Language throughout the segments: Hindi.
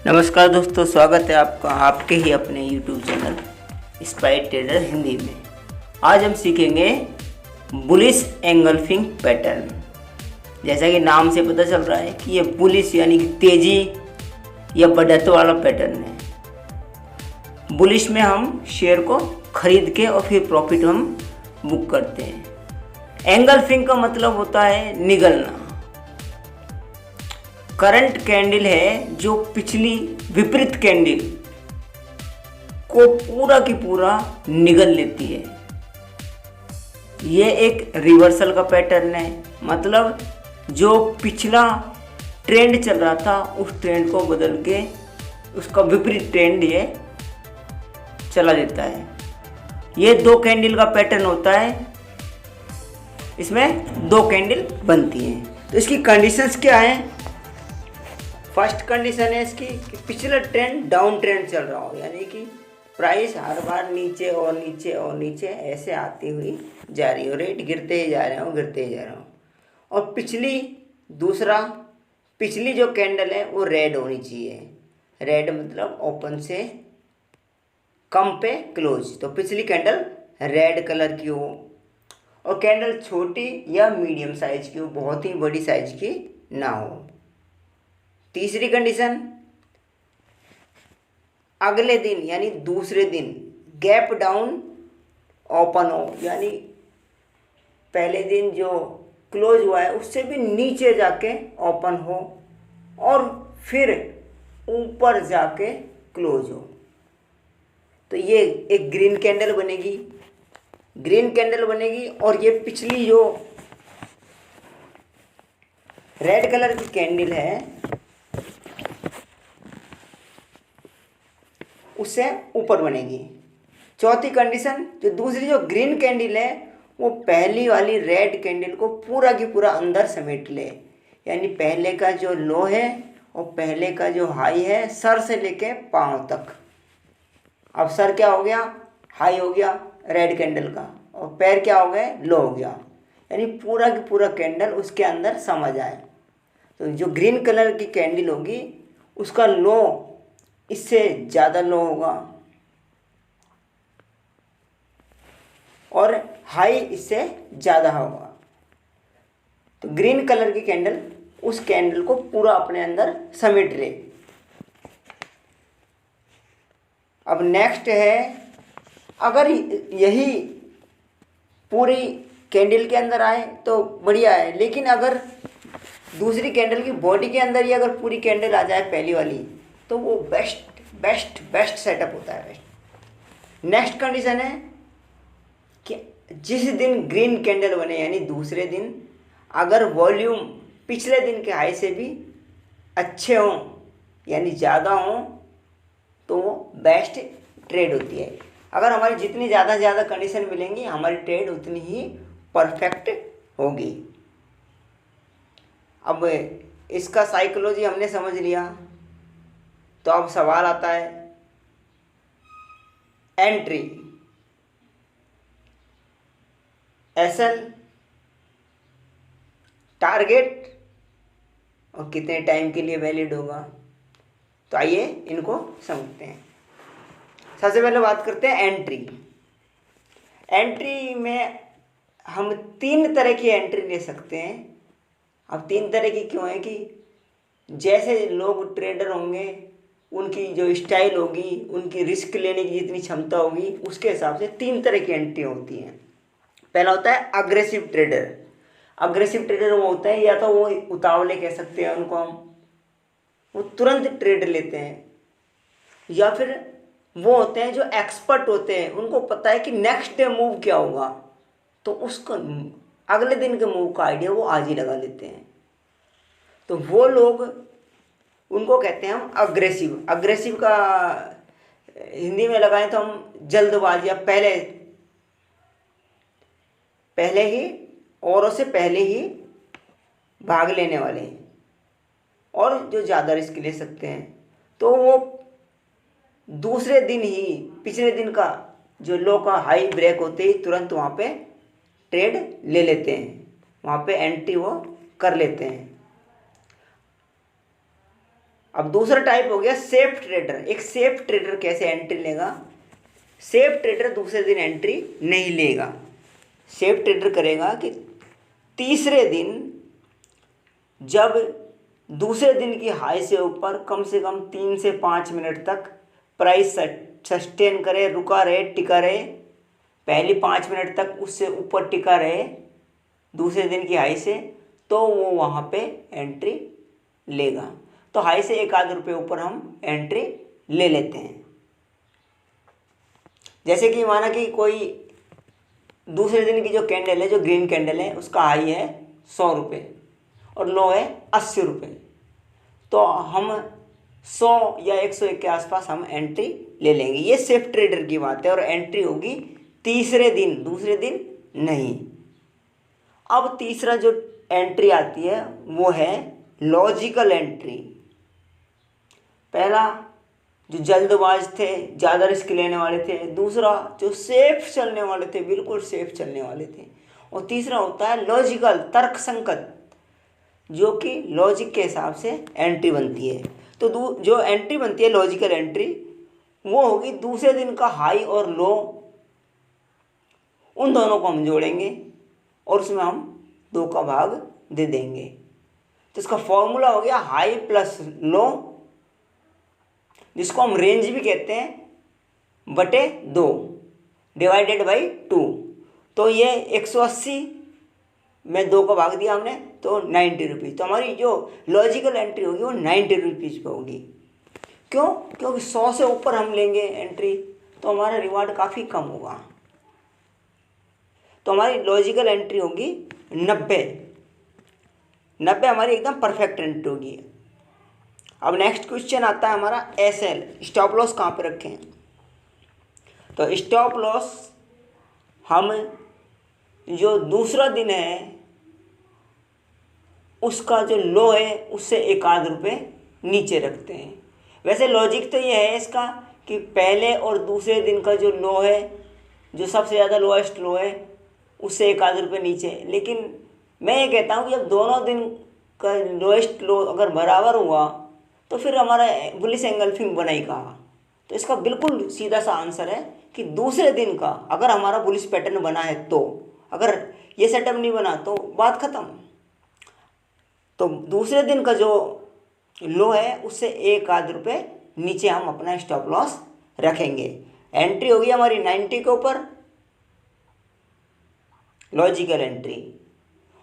नमस्कार दोस्तों, स्वागत है आपका आपके ही अपने YouTube channel spy trader Hindi में। आज हम सीखेंगे बुलिश एंगल्फिंग पैटर्न। जैसा कि नाम से पता चल रहा है कि ये बुलिश यानी कि तेजी या बढ़त वाला पैटर्न है। बुलिश में हम शेयर को खरीद के और फिर प्रॉफिट हम बुक करते हैं। एंगल्फिंग का मतलब होता है निगलना। करंट कैंडल है जो पिछली विपरीत कैंडल को पूरा की पूरा निगल लेती है। ये एक रिवर्सल का पैटर्न है, मतलब जो पिछला ट्रेंड चल रहा था उस ट्रेंड को बदल के उसका विपरीत ट्रेंड ये चला देता है। ये दो कैंडल का पैटर्न होता है, इसमें दो कैंडल बनती हैं। तो इसकी कंडीशंस क्या हैं? फर्स्ट कंडीशन है इसकी कि पिछला ट्रेंड डाउन ट्रेंड चल रहा हो, यानी कि प्राइस हर बार नीचे और नीचे और नीचे ऐसे आती हुई जा रही हो, रेट गिरते ही जा रहे हो, गिरते ही जा रहे हो। और पिछली जो कैंडल है वो रेड होनी चाहिए। रेड मतलब ओपन से कम पे क्लोज, तो पिछली कैंडल रेड कलर की हो और कैंडल छोटी या मीडियम साइज की हो, बहुत ही बड़ी साइज की ना हो। तीसरी कंडीशन, अगले दिन यानी दूसरे दिन गैप डाउन ओपन हो, यानी पहले दिन जो क्लोज हुआ है उससे भी नीचे जाके ओपन हो और फिर ऊपर जाके क्लोज हो। तो ये एक ग्रीन कैंडल बनेगी और ये पिछली जो रेड कलर की कैंडल है उससे ऊपर बनेगी। चौथी कंडीशन, जो दूसरी जो ग्रीन कैंडल है वो पहली वाली रेड कैंडल को पूरा की पूरा अंदर समेट ले, यानी पहले का जो लो है और पहले का जो हाई है सर से लेके पांव तक। अब सर क्या हो गया? हाई हो गया रेड कैंडल का, और पैर क्या हो गए? लो हो गया, यानी पूरा की पूरा कैंडल उसके अंदर समझ आए। तो जो ग्रीन कलर की कैंडल होगी उसका लो इससे ज़्यादा लो होगा और हाई इससे ज़्यादा होगा। तो ग्रीन कलर की कैंडल उस कैंडल को पूरा अपने अंदर समेट ले। अब नेक्स्ट है, अगर यही पूरी कैंडल के अंदर आए तो बढ़िया है, लेकिन अगर दूसरी कैंडल की बॉडी के अंदर ही अगर पूरी कैंडल आ जाए पहली वाली, तो वो बेस्ट सेटअप होता है। नेक्स्ट कंडीशन है कि जिस दिन ग्रीन कैंडल बने यानी दूसरे दिन अगर वॉल्यूम पिछले दिन के हाई से भी अच्छे हों यानी ज़्यादा हों तो वो बेस्ट ट्रेड होती है। अगर हमारी जितनी ज़्यादा कंडीशन मिलेंगी हमारी ट्रेड उतनी ही परफेक्ट होगी। अब इसका साइकोलॉजी हमने समझ लिया, तो अब सवाल आता है एंट्री एसएल, टारगेट और कितने टाइम के लिए वैलिड होगा। तो आइए इनको समझते हैं। सबसे पहले बात करते हैं एंट्री में हम तीन तरह की एंट्री ले सकते हैं। अब तीन तरह की क्यों है कि जैसे लोग ट्रेडर होंगे उनकी जो स्टाइल होगी, उनकी रिस्क लेने की जितनी क्षमता होगी, उसके हिसाब से तीन तरह की एंट्री होती हैं। पहला होता है अग्रेसिव ट्रेडर वो होता है, या तो वो उतावले कह सकते हैं उनको हम, वो तुरंत ट्रेड लेते हैं, या फिर वो होते हैं जो एक्सपर्ट होते हैं, उनको पता है कि नेक्स्ट डे मूव क्या होगा, तो उसको अगले दिन के मूव का आइडिया वो आज ही लगा लेते हैं। तो वो लोग, उनको कहते हैं हम अग्रेसिव का हिंदी में लगाएं तो हम जल्दबाजी, या पहले ही औरों से पहले ही भाग लेने वाले, और जो ज़्यादा रिस्क ले सकते हैं तो वो दूसरे दिन ही पिछले दिन का जो लो का हाई ब्रेक होते ही तुरंत वहाँ पे ट्रेड ले लेते हैं, वहाँ पे एंट्री वो कर लेते हैं। अब दूसरा टाइप हो गया सेफ ट्रेडर। एक सेफ ट्रेडर कैसे एंट्री लेगा? सेफ ट्रेडर दूसरे दिन एंट्री नहीं लेगा। सेफ ट्रेडर करेगा कि तीसरे दिन जब दूसरे दिन की हाई से ऊपर कम से कम 3 से 5 मिनट तक प्राइस सस्टेन करे, रुका रहे, टिका रहे, पहली 5 मिनट तक उससे ऊपर टिका रहे दूसरे दिन की हाई से, तो वो वहाँ पे एंट्री लेगा। तो हाई से 1 आध रुपये ऊपर हम एंट्री ले लेते हैं। जैसे कि माना कि कोई दूसरे दिन की जो कैंडल है, जो ग्रीन कैंडल है, उसका हाई है 100 रुपये और लो है 80 रुपये, तो हम 100 या 101 के आसपास हम एंट्री ले लेंगे। ये सेफ ट्रेडर की बात है और एंट्री होगी तीसरे दिन, दूसरे दिन नहीं। अब तीसरा जो एंट्री आती है वो है लॉजिकल एंट्री। पहला जो जल्दबाज थे, ज़्यादा रिस्क लेने वाले थे, दूसरा जो सेफ चलने वाले थे, बिल्कुल सेफ चलने वाले थे, और तीसरा होता है लॉजिकल, तर्कसंगत, जो कि लॉजिक के हिसाब से एंट्री बनती है। तो जो एंट्री बनती है लॉजिकल एंट्री, वो होगी दूसरे दिन का हाई और लो, उन दोनों को हम जोड़ेंगे और उसमें हम 2 का भाग दे देंगे। तो इसका फॉर्मूला हो गया हाई प्लस लो, जिसको हम रेंज भी कहते हैं, बटे 2 डिवाइडेड बाई 2। तो ये 180 में 2 का भाग दिया हमने, तो 90 रुपीज़। तो हमारी जो लॉजिकल एंट्री होगी वो 90 रुपीज़ पे होगी। क्यों? क्योंकि 100 से ऊपर हम लेंगे एंट्री तो हमारा रिवार्ड काफ़ी कम होगा। तो हमारी लॉजिकल एंट्री होगी 90 हमारी एकदम परफेक्ट एंट्री होगी। अब नेक्स्ट क्वेश्चन आता है हमारा SL, स्टॉप लॉस कहाँ पे रखें? तो स्टॉप लॉस हम जो दूसरा दिन है उसका जो लो है उससे 1 आध रुपये नीचे रखते हैं। वैसे लॉजिक तो ये है इसका कि पहले और दूसरे दिन का जो लो है, जो सबसे ज़्यादा लोएस्ट लो है, उससे 1 आध रुपये नीचे। लेकिन मैं ये कहता हूँ कि जब दोनों दिन का लोएस्ट लो अगर बराबर हुआ तो फिर हमारा बुलिश एंगल्फिंग बना ही कहा। तो इसका बिल्कुल सीधा सा आंसर है कि दूसरे दिन का अगर हमारा बुलिश पैटर्न बना है, तो अगर ये सेटअप नहीं बना तो बात ख़त्म। तो दूसरे दिन का जो लो है उससे 1 आध रुपये नीचे हम अपना स्टॉप लॉस रखेंगे। एंट्री होगी हमारी 90 के ऊपर, लॉजिकल एंट्री,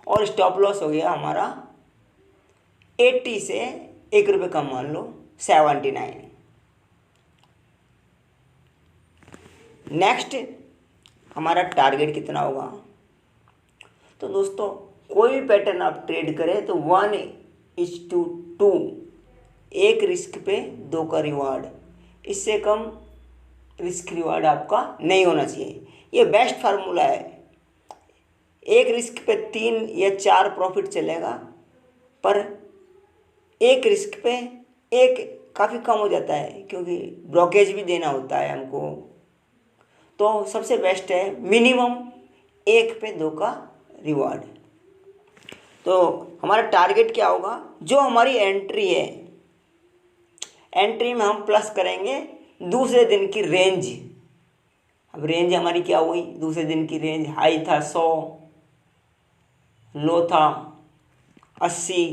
और स्टॉप लॉस हो गया हमारा 80 से 1 रुपये कम, मान लो 79। नेक्स्ट हमारा टारगेट कितना होगा? तो दोस्तों कोई भी पैटर्न आप ट्रेड करें तो 1:2, 1 रिस्क पे 2 का रिवार्ड, इससे कम रिस्क रिवार्ड आपका नहीं होना चाहिए। ये बेस्ट फार्मूला है। 1 रिस्क पे 3 या 4 प्रॉफिट चलेगा, पर 1 रिस्क पे 1 काफ़ी कम हो जाता है, क्योंकि ब्रोकेज भी देना होता है हमको। तो सबसे बेस्ट है मिनिमम 1 पे 2 का रिवार्ड। तो हमारा टारगेट क्या होगा? जो हमारी एंट्री है, एंट्री में हम प्लस करेंगे दूसरे दिन की रेंज। अब रेंज हमारी क्या हुई? दूसरे दिन की रेंज हाई था 100, लो था 80,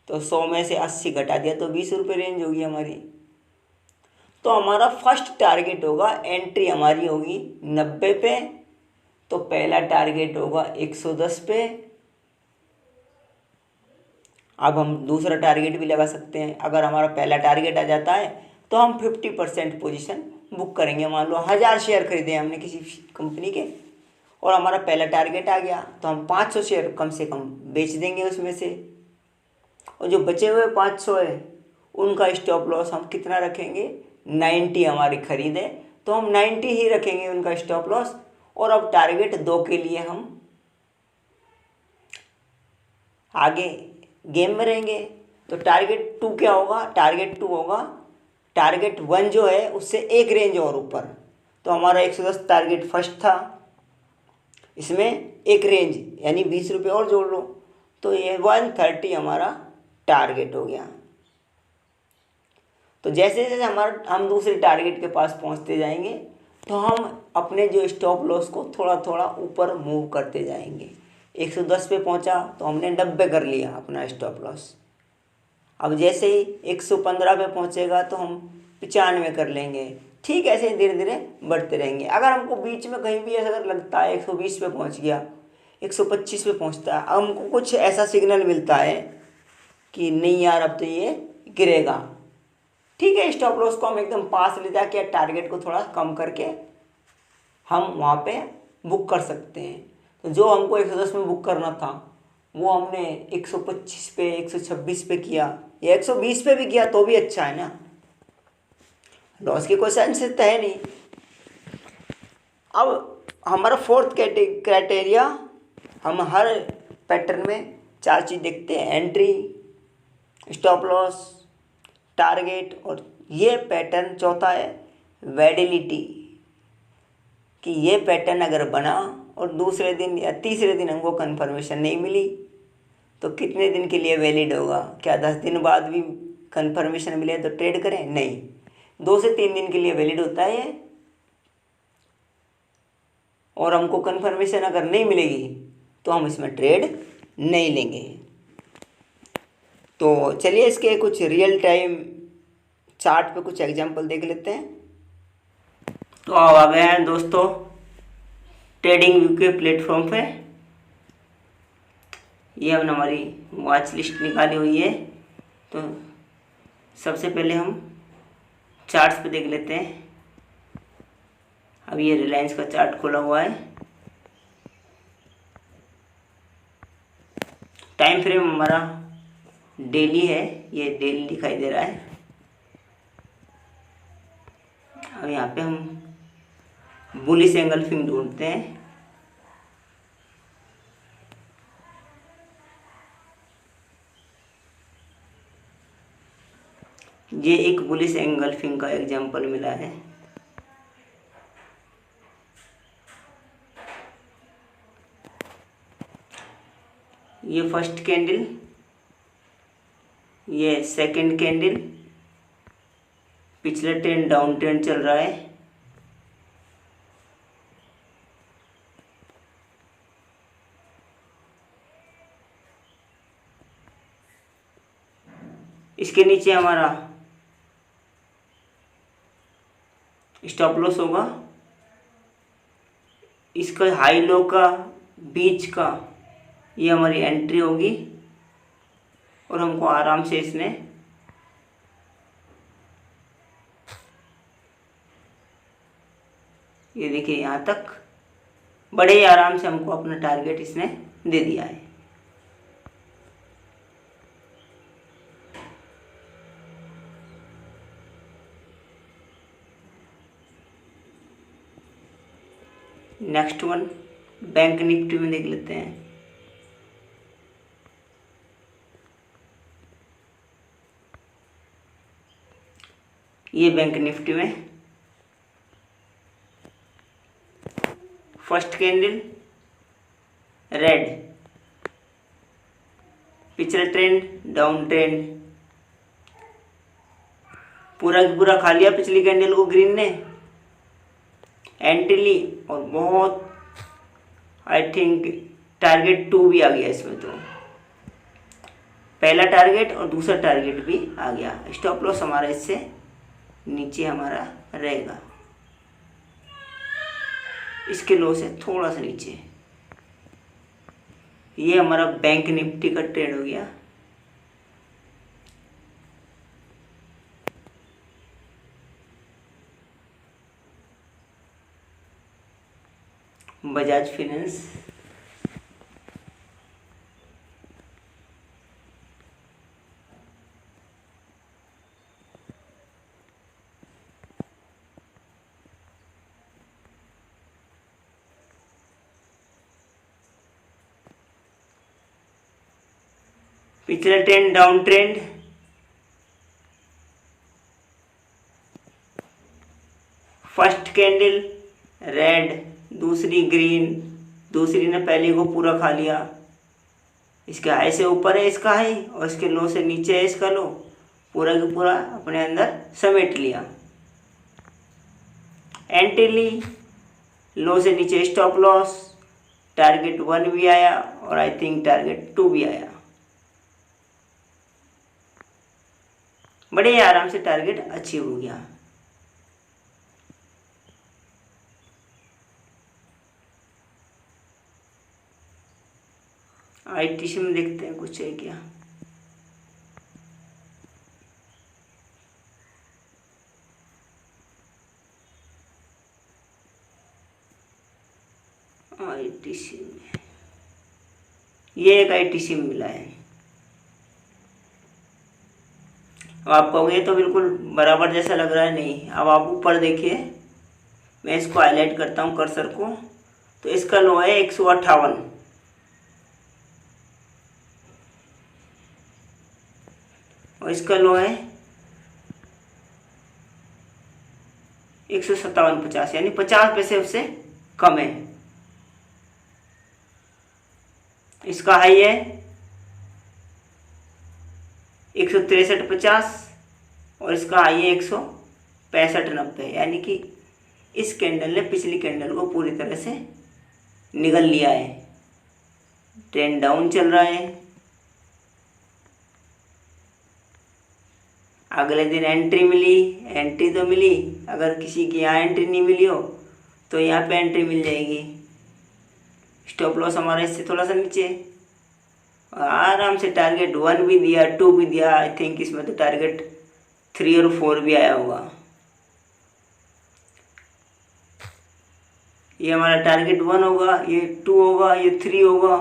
तो 100 में से 80 घटा दिया तो 20 रुपये रेंज होगी हमारी। तो हमारा फर्स्ट टारगेट होगा, एंट्री हमारी होगी 90 पे, तो पहला टारगेट होगा 110 पे। अब हम दूसरा टारगेट भी लगा सकते हैं। अगर हमारा पहला टारगेट आ जाता है तो हम 50% पोजीशन बुक करेंगे। मान लो 1000 शेयर खरीदे हमने किसी कंपनी के और हमारा पहला टारगेट आ गया, तो हम 500 शेयर कम से कम बेच देंगे उसमें से, और जो बचे हुए 500 है उनका स्टॉप लॉस हम कितना रखेंगे? 90 हमारी खरीद है तो हम 90 ही रखेंगे उनका स्टॉप लॉस। और अब टारगेट 2 के लिए हम आगे गेम में रहेंगे। तो टारगेट 2 क्या होगा? टारगेट 2 होगा टारगेट 1 जो है उससे 1 रेंज और ऊपर। तो हमारा 110 टारगेट फर्स्ट था, इसमें 1 रेंज यानी 20 रुपये और जोड़ लो, तो ये 130 हमारा टारगेट हो गया। तो जैसे जैसे हम दूसरे टारगेट के पास पहुंचते जाएंगे तो हम अपने जो स्टॉप लॉस को थोड़ा थोड़ा ऊपर मूव करते जाएंगे। 110 पे पहुंचा तो हमने 90 कर लिया अपना स्टॉप लॉस। अब जैसे ही 115 पे पहुंचेगा तो हम 95 कर लेंगे। ठीक ऐसे ही धीरे धीरे बढ़ते रहेंगे। अगर हमको बीच में कहीं भी ऐसा अगर लगता है 120 पे पहुंच गया, 125 पे पहुंचता है, हमको कुछ ऐसा सिग्नल मिलता है कि नहीं यार अब तो ये गिरेगा, ठीक है, स्टॉप लॉस को हम एकदम पास ले जाके टारगेट को थोड़ा कम करके हम वहाँ पे बुक कर सकते हैं। तो जो हमको 110 में बुक करना था वो हमने 125 पे 126 पे किया या 120 पे भी किया तो भी अच्छा है ना, लॉस की कोई सेंस तो है नहीं। अब हमारा फोर्थ क्राइटेरिया, हम हर पैटर्न में 4 चीज़ देखते हैं, एंट्री, स्टॉप लॉस, टारगेट और ये पैटर्न चौथा है वैलिडिटी, कि ये पैटर्न अगर बना और दूसरे दिन या तीसरे दिन हमको कंफर्मेशन नहीं मिली तो कितने दिन के लिए वैलिड होगा? क्या 10 दिन बाद भी कंफर्मेशन मिले तो ट्रेड करें? नहीं, 2 से 3 दिन के लिए वैलिड होता है। और हमको कंफर्मेशन अगर नहीं मिलेगी तो हम इसमें ट्रेड नहीं लेंगे। तो चलिए इसके कुछ रियल टाइम चार्ट पे कुछ एग्जांपल देख लेते हैं। तो अब आ गए हैं दोस्तों ट्रेडिंग व्यू के प्लेटफॉर्म पे। ये हमने हमारी वॉच लिस्ट निकाली हुई है। तो सबसे पहले हम चार्ट्स पे देख लेते हैं। अब ये रिलायंस का चार्ट खोला हुआ है। टाइम फ्रेम हमारा डेली है, ये डेली दिखाई दे रहा है। अब यहाँ पे हम बुलिश एंगल्फिंग ढूंढते हैं। ये एक बुलिश एंगल्फिंग का एग्जांपल मिला है। ये फर्स्ट कैंडल, ये सेकंड कैंडल, पिछला ट्रेंड डाउन ट्रेंड चल रहा है। इसके नीचे हमारा स्टॉप लॉस होगा। इसका हाई लो का बीच का ये हमारी एंट्री होगी और हमको आराम से इसने ये देखिए यहाँ तक बड़े ही आराम से हमको अपना टारगेट इसने दे दिया है। नेक्स्ट वन बैंक निफ्टी में देख लेते हैं। ये बैंक निफ्टी में फर्स्ट कैंडल रेड, पिछला ट्रेंड डाउन ट्रेंड, पूरा पूरा खा लिया पिछली कैंडल को ग्रीन ने, एंट्री ली और बहुत आई थिंक टारगेट 2 भी आ गया इसमें। तो पहला टारगेट और दूसरा टारगेट भी आ गया। स्टॉप लॉस हमारा इससे नीचे हमारा रहेगा, इसके लो से थोड़ा सा नीचे। ये हमारा बैंक निफ्टी का ट्रेड हो गया। बजाज फाइनेंस, पिछला trend down trend, first candle red, दूसरी ग्रीन, दूसरी ने पहले को पूरा खा लिया। इसके हाई से ऊपर है इसका हाई और इसके लो से नीचे है इसका लो। पूरा का पूरा अपने अंदर समेट लिया। एंट्री ली, लो से नीचे स्टॉप लॉस, टारगेट 1 भी आया और आई थिंक टारगेट 2 भी आया। बड़े आराम से टारगेट अचीव हो गया। आईटीसी में देखते हैं कुछ है क्या। आईटीसी में ये एक आईटीसी में मिला है। अब आप कहोगे तो बिल्कुल बराबर जैसा लग रहा है, नहीं। अब आप ऊपर देखिए, मैं इसको हाईलाइट करता हूँ कर्सर को, तो इसका लो है 158 और इसका लो है 157.50, यानी 50 पैसे उससे कम है। इसका हाई है 163.50 और इसका हाई है 165.90, यानी कि इस कैंडल ने पिछली कैंडल को पूरी तरह से निगल लिया है। ट्रेंड डाउन चल रहा है। अगले दिन एंट्री मिली, एंट्री तो मिली, अगर किसी की यहाँ एंट्री नहीं मिली हो तो यहाँ पे एंट्री मिल जाएगी। स्टॉप लॉस हमारा इससे थोड़ा सा नीचे, आराम से टारगेट 1 भी दिया, 2 भी दिया। आई थिंक इसमें तो टारगेट 3 और 4 भी आया होगा। ये हमारा टारगेट 1 होगा, ये 2 होगा, ये 3 होगा।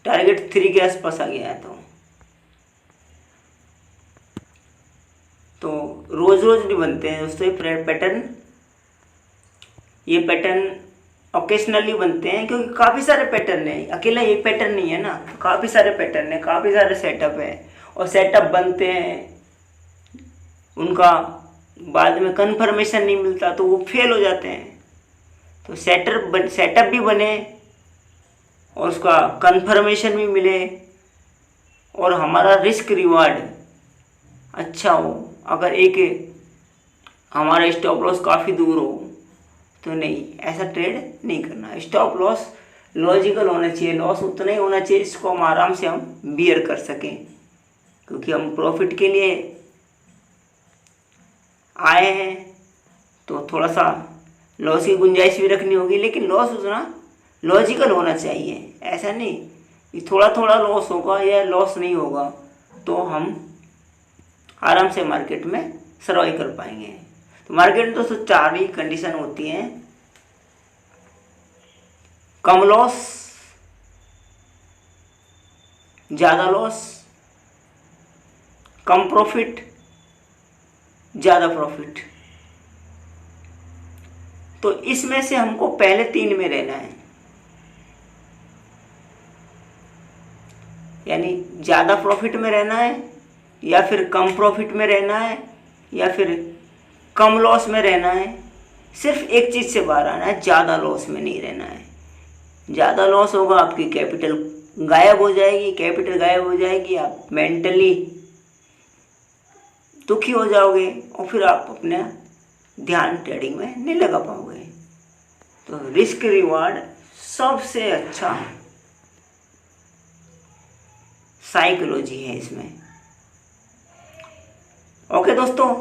टारगेट 3 के आसपास आ गया है। तो रोज रोज नहीं बनते हैं दोस्तों ये पैटर्न। ये पैटर्न ओकेशनली बनते हैं, क्योंकि काफ़ी सारे पैटर्न है, अकेला ये पैटर्न नहीं है ना। काफ़ी सारे पैटर्न है, काफ़ी सारे सेटअप है, और सेटअप बनते हैं, उनका बाद में कंफर्मेशन नहीं मिलता तो वो फेल हो जाते हैं। तो सेटअप भी बने और उसका कंफर्मेशन भी मिले और हमारा रिस्क रिवार्ड अच्छा हो। अगर एक हमारा स्टॉप लॉस काफ़ी दूर हो तो नहीं, ऐसा ट्रेड नहीं करना। स्टॉप लॉस लॉजिकल होना चाहिए, लॉस उतना ही होना चाहिए जिसको हम आराम से हम बियर कर सकें, क्योंकि हम प्रॉफिट के लिए आए हैं तो थोड़ा सा लॉस की गुंजाइश भी रखनी होगी, लेकिन लॉस उतना लॉजिकल होना चाहिए। ऐसा नहीं कि थोड़ा थोड़ा लॉस होगा या लॉस नहीं होगा तो हम आराम से मार्केट में सर्वाइव कर पाएंगे। तो मार्केट में दोस्तों 4 ही कंडीशन होती हैं: कम लॉस, ज़्यादा लॉस, कम प्रॉफिट, ज़्यादा प्रॉफिट। तो इसमें से हमको पहले 3 में रहना है, यानी ज़्यादा प्रॉफिट में रहना है, या फिर कम प्रॉफिट में रहना है, या फिर कम लॉस में रहना है। सिर्फ एक चीज़ से बाहर आना है, ज़्यादा लॉस में नहीं रहना है। ज़्यादा लॉस होगा आपकी कैपिटल गायब हो जाएगी, कैपिटल गायब हो जाएगी, आप मेंटली दुखी हो जाओगे और फिर आप अपना ध्यान ट्रेडिंग में नहीं लगा पाओगे। तो रिस्क रिवार्ड सबसे अच्छा साइकोलॉजी है इसमें। ओके दोस्तों,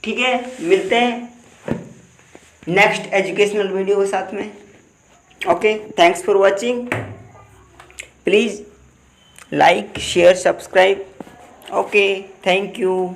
ठीक है, मिलते हैं नेक्स्ट एजुकेशनल वीडियो के साथ में। Okay, thanks for watching. Please like, share, subscribe. Okay, thank you.